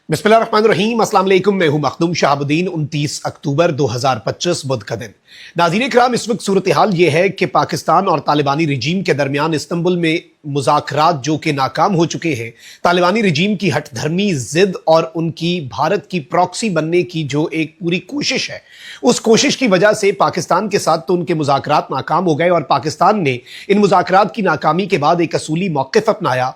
बिस्मिल्लाहिर्रहमानिर्रहीम, अस्सलाम वालेकुम। मैं हूं मखदूम शहाबुद्दीन। 29 अक्टूबर 2025 बुध का दिन। नाज़रीन इकराम, इस वक्त सूरत हाल ये है कि पाकिस्तान और तालिबानी रजीम के दरमियान इस्तंबुल में मुज़ाकरात जो कि नाकाम हो चुके हैं। तालिबानी रजीम की हठधर्मी जिद और उनकी भारत की प्रॉक्सी बनने की जो एक पूरी कोशिश है, उस कोशिश की वजह से पाकिस्तान के साथ तो उनके मुज़ाकरात नाकाम हो गए और पाकिस्तान ने इन मुज़ाकरात की नाकामी के बाद एक असूली मौक़िफ़ अपनाया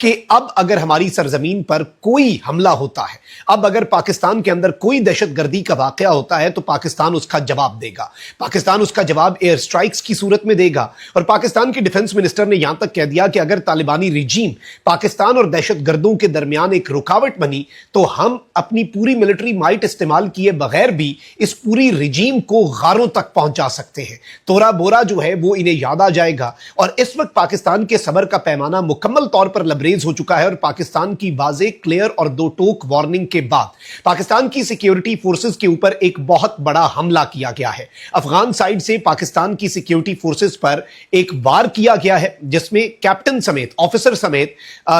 कि अब अगर हमारी सरजमीन पर कोई हमला होता है, अब अगर पाकिस्तान के अंदर कोई दहशतगर्दी का वाक़या होता है तो पाकिस्तान उसका जवाब देगा। पाकिस्तान उसका जवाब एयर स्ट्राइक्स की सूरत में देगा। और पाकिस्तान के डिफेंस मिनिस्टर ने यहां तक कह दिया कि अगर तालिबानी रजीम पाकिस्तान और दहशतगर्दों के दरमियान एक रुकावट बनी तो हम अपनी पूरी मिलिट्री माइट इस्तेमाल किए बगैर भी इस पूरी रजीम को गारों तक पहुंचा सकते हैं। तोरा बोरा जो है वो इन्हें याद आ जाएगा। और इस वक्त पाकिस्तान के सबर का पैमाना मुकम्मल तौर पर लबरेज हो चुका है और पाकिस्तान की वाज़े, क्लियर और दो टोक वार्निंग के बाद पाकिस्तान की सिक्योरिटी फोर्सेस के ऊपर एक बहुत बड़ा हमला किया गया है। अफगान साइड से पाकिस्तान की सिक्योरिटी फोर्सेस पर एक वार किया गया है जिसमें कैप्टन समेत, ऑफिसर समेत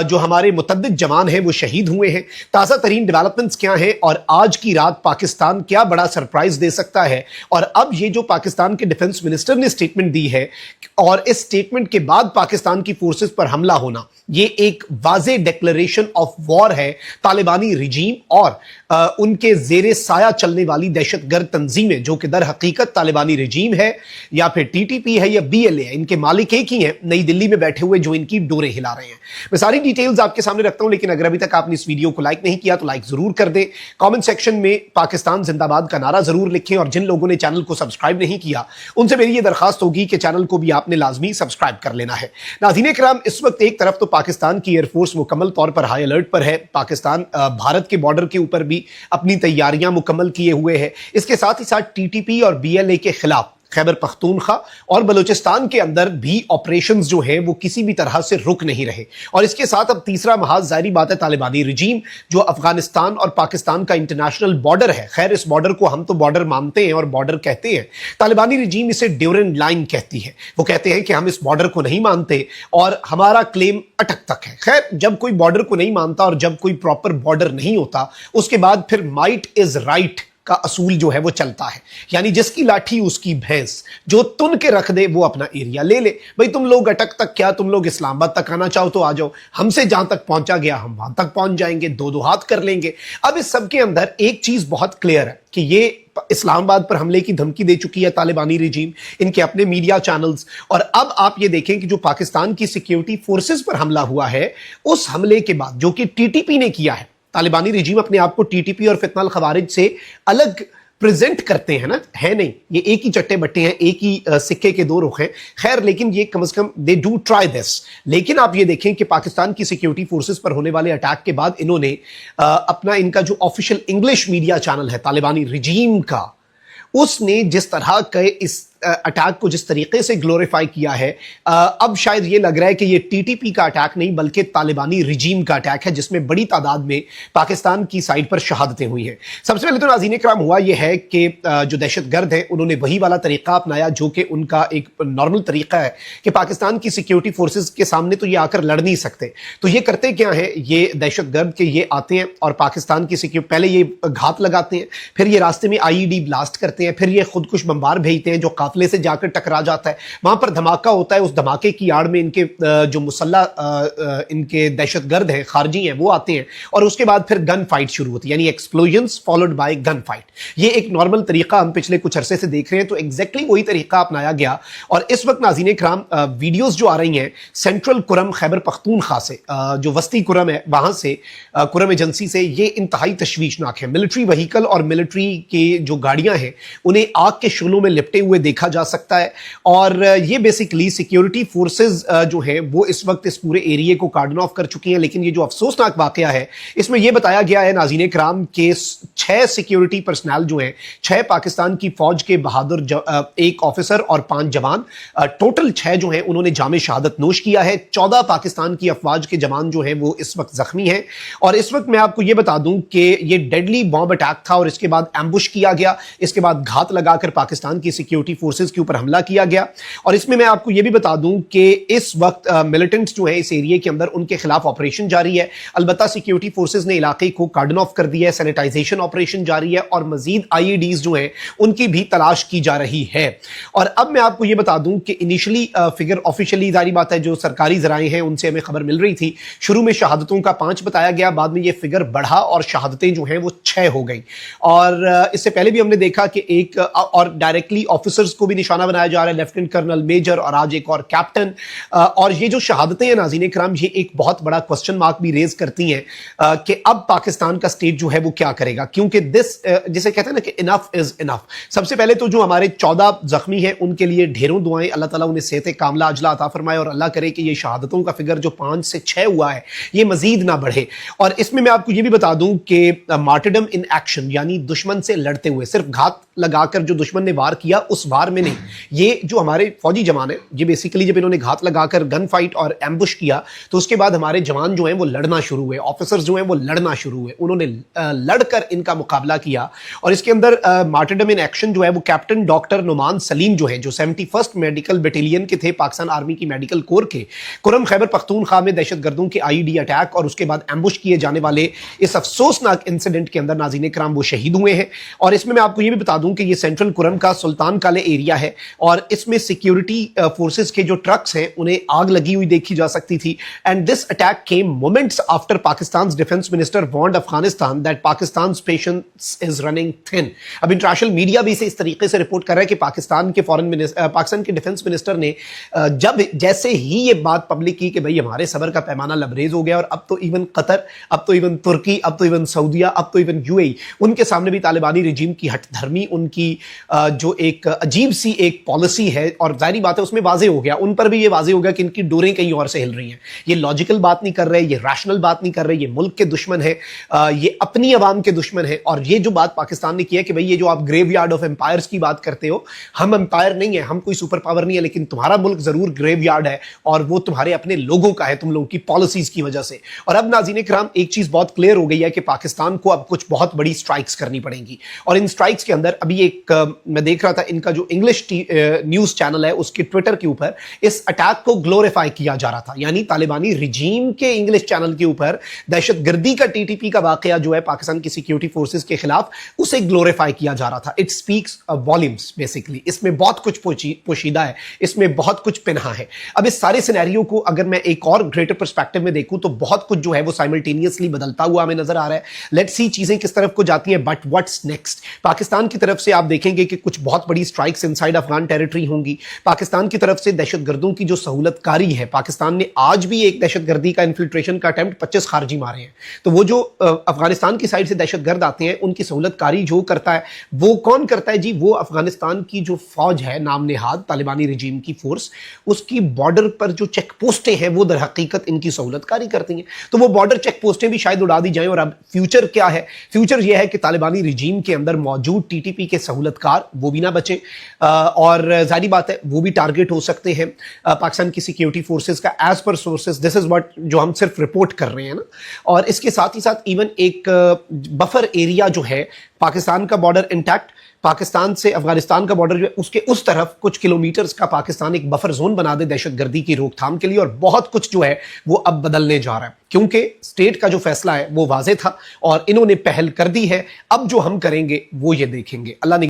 जो हमारे मुतद्दिद जवान हैं वो शहीद हुए हैं। ताज़ा तरीन डेवलपमेंट्स क्या हैं और आज की रात पाकिस्तान क्या बड़ा सरप्राइज दे सकता है। और अब ये जो पाकिस्तान के डिफेंस मिनिस्टर ने स्टेटमेंट दी है और इस स्टेटमेंट के बाद पाकिस्तान की फोर्सेस पर हमला होना, ये एक वाज़े डिक्लेरेशन ऑफ वॉर है तालिबानी रजीम और उनके जेरे साया चलने वाली दहशतगर्द तंजीमें, जो कि दर हकीकत तालिबानी रजीम है या फिर टीटीपी है या बीएलए है। इनके मालिक एक ही हैं, नई दिल्ली में बैठे हुए, जो इनकी डोरें हिला रहे हैं। मैं सारी डिटेल्स आपके सामने रखता हूं, लेकिन अगर अभी तक आपने इस वीडियो को लाइक नहीं किया तो लाइक जरूर कर दें। कमेंट सेक्शन में पाकिस्तान जिंदाबाद का नारा जरूर लिखें और जिन लोगों ने चैनल को सब्सक्राइब नहीं किया उनसे मेरी ये दरखास्त होगी कि चैनल को भी आपने लाजमी सब्सक्राइब कर लेना है। नाज़रीन इकराम, इस वक्त एक तरफ तो पाकिस्तान की एयरफोर्स मुकम्मल तौर पर हाई अलर्ट पर है। पाकिस्तान भारत के बॉर्डर के ऊपर भी अपनी तैयारियां मुकम्मल किए हुए है। इसके साथ ही साथ टीटीपी और बीएलए के खिलाफ खैबर पख्तूनख्वा और बलूचिस्तान के अंदर भी ऑपरेशंस जो हैं वो किसी भी तरह से रुक नहीं रहे। और इसके साथ अब तीसरा महाज जाहिर बात है तालिबानी रजीम जो अफगानिस्तान और पाकिस्तान का इंटरनेशनल बॉर्डर है। खैर, इस बॉर्डर को हम तो बॉर्डर मानते हैं और बॉर्डर कहते हैं, तालिबानी रजीम इसे ड्यूरेंट लाइन कहती है। वो कहते हैं कि हम इस बॉर्डर को नहीं मानते और हमारा क्लेम अटक तक है। खैर, जब कोई बॉर्डर को नहीं मानता और जब कोई प्रॉपर बॉर्डर नहीं होता, उसके बाद फिर माइट इज राइट का असूल जो है वो चलता है। यानी जिसकी लाठी उसकी भैंस, जो तुन के रख दे वो अपना एरिया ले ले। भाई तुम लोग अटक तक क्या, तुम लोग इस्लामाबाद तक आना चाहो तो आ जाओ, हमसे जहां तक पहुंचा गया हम वहां तक पहुंच जाएंगे, दो दो हाथ कर लेंगे। अब इस सब के अंदर एक चीज बहुत क्लियर है कि ये इस्लामाबाद पर हमले की धमकी दे चुकी है तालिबानी रजीम, इनके अपने मीडिया चैनल्स। और अब आप ये देखें कि जो पाकिस्तान की सिक्योरिटी फोर्सेस पर हमला हुआ है, उस हमले के बाद जो कि टीटीपी ने किया है, तालिबानी रजीम अपने आप को टीटीपी और फितना अल खवारिज से अलग प्रेजेंट करते हैं ना, है नहीं, ये एक ही चट्टे बट्टे हैं, एक ही सिक्के के दो रुख हैं। खैर, लेकिन ये कम से कम दे डू ट्राई दिस। लेकिन आप ये देखें कि पाकिस्तान की सिक्योरिटी फोर्सेस पर होने वाले अटैक के बाद इन्होंने अपना, इनका जो ऑफिशियल इंग्लिश मीडिया चैनल है तालिबानी रजीम का, उसने जिस तरह के इस अटैक को जिस तरीके से ग्लोरीफाई किया है, अब शायद ये लग रहा है कि ये टीटीपी का अटैक नहीं बल्कि तालिबानी रजीम का अटैक है, जिसमें बड़ी तादाद में पाकिस्तान की साइड पर शहादतें हुई हैं। सबसे पहले तो नाज़रीन इकराम हुआ यह है कि जो दहशतगर्द हैं उन्होंने वही वाला तरीका अपनाया जो कि उनका एक नॉर्मल तरीका है कि पाकिस्तान की सिक्योरिटी फोर्सेज के सामने तो ये आकर लड़ नहीं सकते। तो ये करते क्या है, ये दहशतगर्द के ये आते हैं और पाकिस्तान की सिक्योरिटी, पहले ये घात लगाते हैं, फिर ये रास्ते में आईईडी ब्लास्ट करते हैं, फिर ये खुदकुश बमबार भेजते हैं जो काफिले से जाकर टकरा जाता है। वहां पर धमाका होता है, उस धमाके की आड़ में इनके जो मुसल्ला इनके दहशतगर्द हैं, खारजी हैं, वो आते हैं और उसके बाद फिर गन फाइट शुरू होती है, यानी explosions followed by gun fight. ये एक नॉर्मल तरीका हम पिछले कुछ अरसे से देख रहे हैं। तो एग्जैक्टली वही तरीका अपनाया गया। और इस वक्त नाज़रीन इकराम वीडियोस जो आ रही हैं सेंट्रल कुरम खैबर पख्तूनख्वा से, जो वस्ती कुरम है वहां से, कुरम एजेंसी से, ये इंतहाई तशवीशनाक है। मिलिट्री व्हीकल और मिलिट्री के जो गाड़ियां हैं उन्हें आग के शुगलों में लिपटे हुए देखा जा सकता है। और ये बेसिकली सिक्योरिटी फोर्सेस जो है वो इस वक्त इस पूरे एरिया को कार्डन ऑफ कर चुकी हैं। लेकिन ये जो अफसोसनाक वाकया है, इसमें यह बताया गया है नाज़रीन इकराम के 6 सिक्योरिटी पर्सनल जो हैं, 6 पाकिस्तान की फौज के बहादुर, एक ऑफिसर और 5 जवान, टोटल 6 जो हैं उन्होंने जामे शहादत नोश किया है। 14 पाकिस्तान की अफवाज के जवान जो हैं वो इस वक्त जख्मी हैं। और इस वक्त मैं आपको यह बता दूं कि ये डेडली बॉम्ब अटैक था और इसके बाद एम्बुश किया गया, इसके बाद घात लगाकर पाकिस्तान की सिक्योरिटी फोर्सेज के ऊपर हमला किया गया। और इसमें मैं आपको यह भी बता दूं कि इस वक्त मिलिटेंट्स जो हैं इस एरिया के अंदर, उनके खिलाफ ऑपरेशन जारी है। अलबत्ता सिक्योरिटी फोर्सेज ने इलाके को कार्डन ऑफ कर दिया है, सैनिटाइजेशन ऑपरेशन जारी है और मजीद आईईडीज जो हैं उनकी भी तलाश की जा रही है। और अब मैं आपको यह बता दूं कि इनिशियली फिगर ऑफिशियली जारी बात है, जो सरकारी जराए हैं उनसे हमें खबर मिल रही थी, शुरू में शहादतों का 5 बताया गया, बाद में यह फिगर बढ़ा और शहादतें जो हैं वो 6 हो गई। और इससे पहले भी हमने देखा कि एक और डायरेक्टली ऑफिसर्स को भी निशाना बनाया जा रहा है, लेफ्टिनेंट कर्नल, मेजर और आज एक और कैप्टन। और ये जो शहादतें हैं नाज़रीन इकराम, ये एक बहुत बड़ा क्वेश्चन मार्क भी रेज करती हैं कि अब पाकिस्तान का स्टेट जो है वो क्या करेगा, क्योंकि जिसे कहते हैं ना कि इनफ इज इनफ। सबसे पहले तो जो हमारे 14 जख्मी हैं उनके लिए ढेरों दुआएं, अल्लाह ताला उन्हें सेहत कामला अजला अता फरमाए और अल्लाह करे कि ये शहादतों का फिगर जो 5 से 6 हुआ है ये मजीद ना बढ़े। और इसमें मैं आपको ये भी बता दूं कि मार्टरडम इन एक्शन, यानी दुश्मन से लड़ते हुए, सिर्फ घात लगाकर जो दुश्मन ने वार किया उस वार में नहीं, ये जो हमारे फौजी जवान है, ये बेसिकली जब इन्होंने घात लगाकर गन फाइट और एम्बुश किया तो उसके बाद हमारे जवान जो हैं वो लड़ना शुरू हुए, ऑफिसर्स जो हैं वो लड़ना शुरू हुए, उन्होंने लड़कर इनका मुकाबला किया। और इसके अंदर मार्टरडम इन एक्शन जो है वो कैप्टन डॉक्टर नुमान सलीम जो है, जो 71st मेडिकल बटालियन के थे, पाकिस्तान आर्मी की मेडिकल कोर के, कुरम खैबर पख्तूनख्वा में दहशतगर्दों के आईईडी अटैक और उसके बाद एम्बुश किए जाने वाले इस अफसोसनाक इंसिडेंट के अंदर नाज़रीन इकराम वो शहीद हुए हैं। और इसमें मैं आपको ये भी बता दूं कि ये सेंट्रल कुरम का सुल्तान काले एरिया है और इसमें सिक्योरिटी फोर्सेस के जो ट्रक्स हैं उन्हें आग लगी हुई देखी जा सकती थी। And this attack came moments after Pakistan defence minister warned Afghanistan that Pakistan patience is running thin. अब इंटरनेशनल मीडिया भी इसे इस तरीके से रिपोर्ट कर रहा है कि पाकिस्तान के डिफेंस मिनिस्टर ने जब जैसे ही ये बात पब्लिक की कि भाई हमारे सबर का पैमाना लबरेज हो गया और अब तो इवन कतर, अब तो इवन तुर्की, अब तो इवन सऊदिया, अब तो इवन यूएई, उनके सामने भी तालिबानी रिजीम की हठधर्मी, उनकी जो एक अजीब सी एक पॉलिसी है, और जाहिर बात है उसमें वाजे हो गया, उन पर भी ये वाजे हो गया कि इनकी डोरें कहीं और से हिल रही हैं। ये लॉजिकल बात नहीं कर रहे, ये रैशनल बात नहीं कर रहे, ये मुल्क के दुश्मन है, ये अपनी अवाम के दुश्मन है। और ये जो बात पाकिस्तान ने की है कि भाई ये जो आप ग्रेवयार्ड ऑफ एम्पायर्स की बात करते हो, हम एम्पायर नहीं है, हम कोई सुपर पावर नहीं है, लेकिन तुम्हारा मुल्क जरूर ग्रेवयार्ड है और वो तुम्हारे अपने लोगों का है, तुम लोगों की पॉलिसीज की वजह से। और अब नाज़रीन इकराम एक चीज बहुत क्लियर हो गई है कि पाकिस्तान को अब कुछ बहुत बड़ी स्ट्राइक्स करनी पड़ेंगी। और इन स्ट्राइक्स के अंदर अभी एक मैं देख रहा था, इनका जो इंग्लिश न्यूज चैनल है उसके ट्विटर के ऊपर इस अटैक को ग्लोरीफाई किया जा रहा था, यानी तालिबानी रिजीम के इंग्लिश चैनल के ऊपर दहशतगर्दी का टीटीपी का वाकया जो है पाकिस्तान की सिक्योरिटी फोर्सेस के खिलाफ, उसे ग्लोरीफाई किया जा रहा था। It speaks volumes basically. इसमें बहुत कुछ पोशीदा है, इसमें बहुत कुछ पिन्हा है। अब इस सारे सिनेरियो को अगर मैं एक और ग्रेटर पर्सपेक्टिव में देखूं तो बहुत कुछ जो है वो साइमल्टेनियसली बदलता हुआ हमें नजर आ रहा है। लेट्स सी चीजें किस तरफ को जाती हैं, बट व्हाट्स नेक्स्ट। पाकिस्तान की तरफ से आप देखेंगे कि कुछ बहुत बड़ी स्ट्राइक्स इनसाइड अफगान टेरिटरी होंगी। पाकिस्तान की तरफ से दहशतगर्दों की जो सहूलतकारी है, पाकिस्तान ने आज भी एक दहशतगर्दी का इन्फिल्ट्रेशन का अटेम्प्ट 25 खारजी मारे हैं। तो वो जो अफगानिस्तान की साइड से दहशतगर्द आते हैं उनकी सहूलतकारी जो करता है वो कौन करता है जी? वो अफगानिस्तान की जो फौज है नाम नेहाद तालिबानी रिजीम की फोर्स, उसकी बॉर्डर पर जो चेक पोस्टें हैं वो दर हकीकत इनकी सहूलतकारी करती हैं। तो वो बॉर्डर चेक पोस्टें भी शायद उड़ा दी जाएं। और अब फ्यूचर क्या है? फ्यूचर यह है कि तालिबानी रिजीम के अंदर मौजूद टीटीपी के सहूलतकार वो भी ना बचें और जाहिर बात है वो भी टारगेट हो सकते हैं पाकिस्तान की सिक्योरिटी फोर्सेस का। As per sources this is what जो हम सिर्फ रिपोर्ट कर रहे हैं ना। और इसके साथ ही साथ इवन एक बफर एरिया जो है, पाकिस्तान का बॉर्डर इंटैक्ट, पाकिस्तान से अफगानिस्तान का बॉर्डर जो है उसके उस तरफ कुछ किलोमीटर्स का पाकिस्तान एक बफर जोन बना दे दहशतगर्दी की रोकथाम के लिए। और बहुत कुछ जो है वो अब बदलने जा रहा है, क्योंकि स्टेट का जो फैसला है वो वाजे था और इन्होंने पहल कर दी है। अब जो हम करेंगे वो ये देखेंगे। अल्लाह